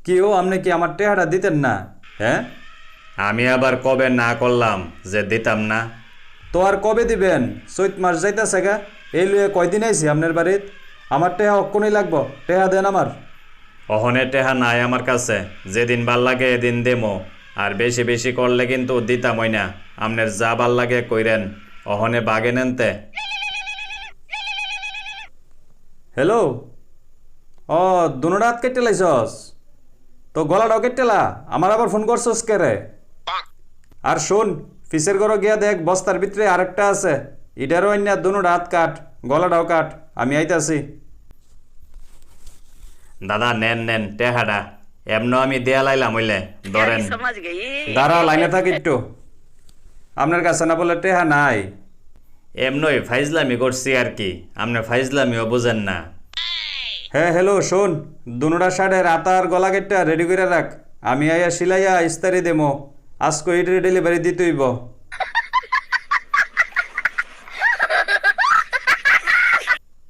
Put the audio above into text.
কি ও আপনি কি আমার টেহাটা দিতেন না? হ্যাঁ, আমি আবার কবে না করলাম যে দিতাম না? তো আর কবে দিবেন? চৈত মাস যাইতাছে গা, এই লুয়ে কয়দিন আইছি আপনার বাড়িত। আমার টেহা অক্ষণই লাগবো, টেহা দেন আমার। অহনে টেহা নাই আমার কাছে, যেদিন ভাল লাগে এদিন দেমো। আর বেশি বেশি করলে কিন্তু দিতামই না। আপনার যা ভাল লাগে কইরেন, অহনে বাগে নেনতে। হ্যালো, ও দুনোটা হাত কেটে লাইছস? তো গলাটাও কেটেলা, আমার আবার ফোন করছস কে রে? আর শোন, ফিসের ঘর গিয়া দেখ বস্তার ভিতরে আরেকটা আছে, ইটারও অন্য দুনোটা হাত কাট, গলাটাও কাট, আমি আইতাছি। দাদা নেন নেন টেহাডা, এমন আমি দেয়া লাইলাম হইলে ধরেন। দাঁড়া, লাইনে থাক একটু। আপনার কাছে না বলে টেহা নাই? এমনই ফাইজলামি করছি আর কি, আপনি ফাইজলামিও বুঝেন না। হ্যাঁ হ্যালো, শোন, দুনোটা শার্টের আতা আর গলা কেটটা রেডি করে রাখ, আমি আইয়া সিলাইয়া ইস্তারি দেমো, আজকে ইটের ডেলিভারি দিতে হইব।